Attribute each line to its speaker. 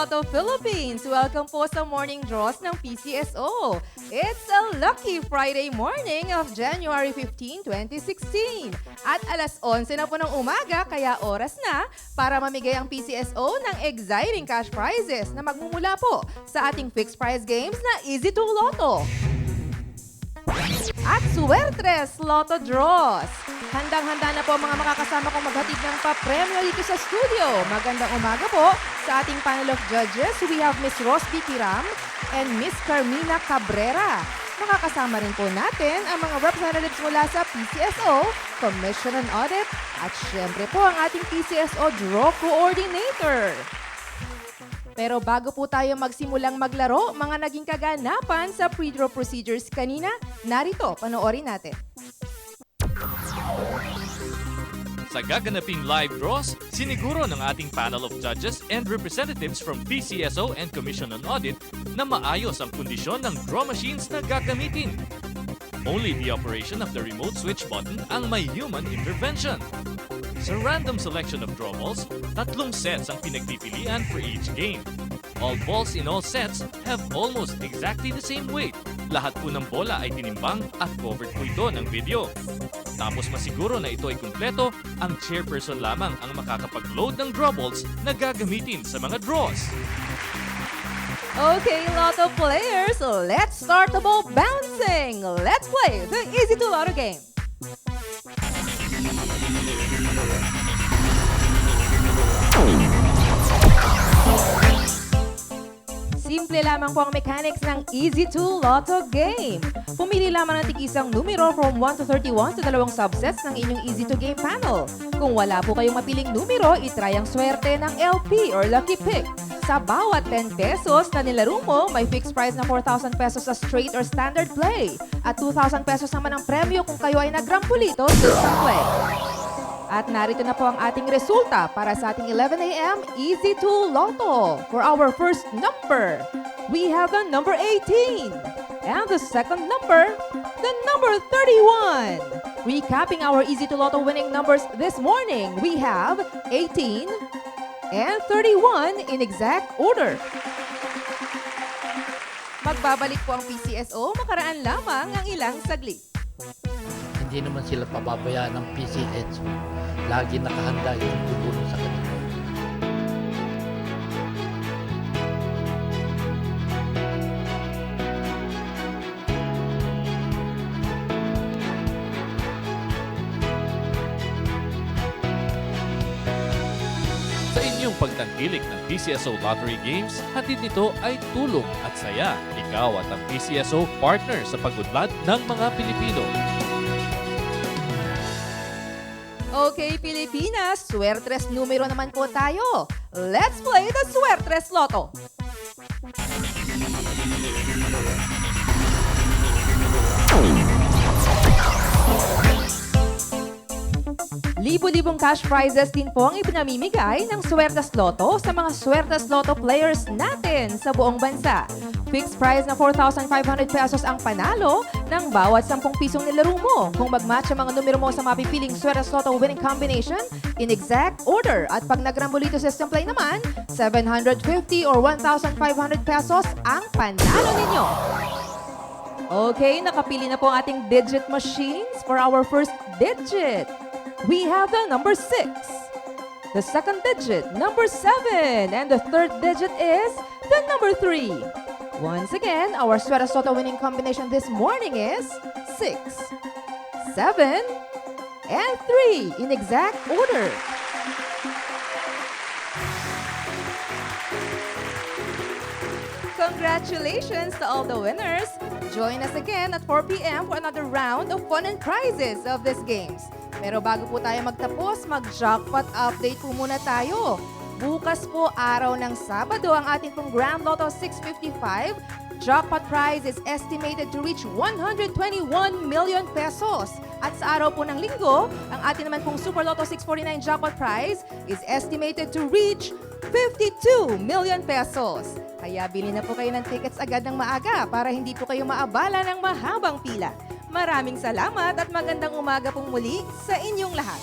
Speaker 1: Lotto Philippines! Welcome po sa morning draws ng PCSO. It's a lucky Friday morning of January 15, 2016. At alas 11 na po ng umaga, kaya oras na para mamigay ang PCSO ng exciting cash prizes na magmumula po sa ating fixed prize games na Easy to Lotto at Suertres Lotto Draws. Handang-handa na po ang mga makakasama kong maghatid ng papremyo dito sa studio. Magandang umaga po sa ating panel of judges. We have Miss Rosby Tiram and Miss Carmina Cabrera. Makakasama rin po natin ang mga representatives mula sa PCSO, Commission on Audit, at syempre po ang ating PCSO Draw Coordinator. Pero bago po tayo magsimulang maglaro, mga naging kaganapan sa pre-draw procedures kanina, narito, panoorin natin.
Speaker 2: Sa gaganaping live draws, siniguro ng ating panel of judges and representatives from PCSO and Commission on Audit na maayos ang kondisyon ng draw machines na gagamitin. Only the operation of the remote switch button ang may human intervention. Sa random selection of draw balls, 3 sets ang pinagpipilian for each game. All balls in all sets have almost exactly the same weight. Lahat po ng bola ay tinimbang at covered po ito ng video. Tapos masiguro na ito ay kumpleto, ang chairperson lamang ang makakapag-load ng draw balls na gagamitin sa mga draws.
Speaker 1: Okay, Lotto players, let's start the ball bouncing. Let's play the Easy to Lotto game. Simple lamang po ang mechanics ng Easy to Lotto game. Pumili lamang ng tig-isang numero from 1 to 31 sa dalawang subsets ng inyong Easy to Game panel. Kung wala po kayong mapiling numero, itry ang swerte ng LP or Lucky Pick. Sa bawat 10 pesos na nilaro mo, may fixed prize na 4,000 pesos sa straight or standard play. At 2,000 pesos naman ang premyo kung kayo ay nagrampolito sa isang play. At narito na po ang ating resulta para sa ating 11 a.m. Easy to Lotto. For our first number, we have the number 18. And the second number, the number 31. Recapping our Easy to Lotto winning numbers this morning, we have 18 and 31 in exact order. Magbabalik po ang PCSO, makaraan lamang ang ilang saglit.
Speaker 3: Hindi naman sila pababayaan ng PCSO. Lagi nakahanda yung tutulong sa kanila.
Speaker 2: Sa inyong pagtangkilik ng PCSO Lottery Games, hatid nito ay tulong at saya. Ikaw at ang PCSO partner sa pag-udlad ng mga Pilipino.
Speaker 1: Okay, Pilipinas, Suertres numero naman po tayo. Let's play the Suertres Lotto. Libo-libong cash prizes din po ang ipinamimigay ng Suertes Lotto sa mga Suertes Lotto players natin sa buong bansa. Fixed prize na 4,500 pesos ang panalo ng bawat 10 pisong nilaro mo kung mag-match ang mga numero mo sa mapipiling Suertes Lotto winning combination in exact order. At pag nag-Rambolito system play naman, 750 or 1,500 pesos ang panalo ninyo. Okay, nakapili na po ang ating digit machines for our first digit. We have the number 6, the second digit, number 7, and the third digit is the number 3. Once again, our Suertes Lotto winning combination this morning is 6, 7, and 3 in exact order. Congratulations to all the winners! Join us again at 4 p.m. for another round of fun and prizes of these games. Pero bago po tayo magtapos, mag-jackpot update po muna tayo. Bukas po, araw ng Sabado, ang ating pong Grand Lotto 655 jackpot prize is estimated to reach 121 million pesos. At sa araw po ng Linggo, ang ating naman pong Super Lotto 649 jackpot prize is estimated to reach 52 million pesos. Kaya bili na po kayo ng tickets agad ng maaga para hindi po kayo maabala ng mahabang pila. Maraming salamat at magandang umaga pong muli sa inyong lahat.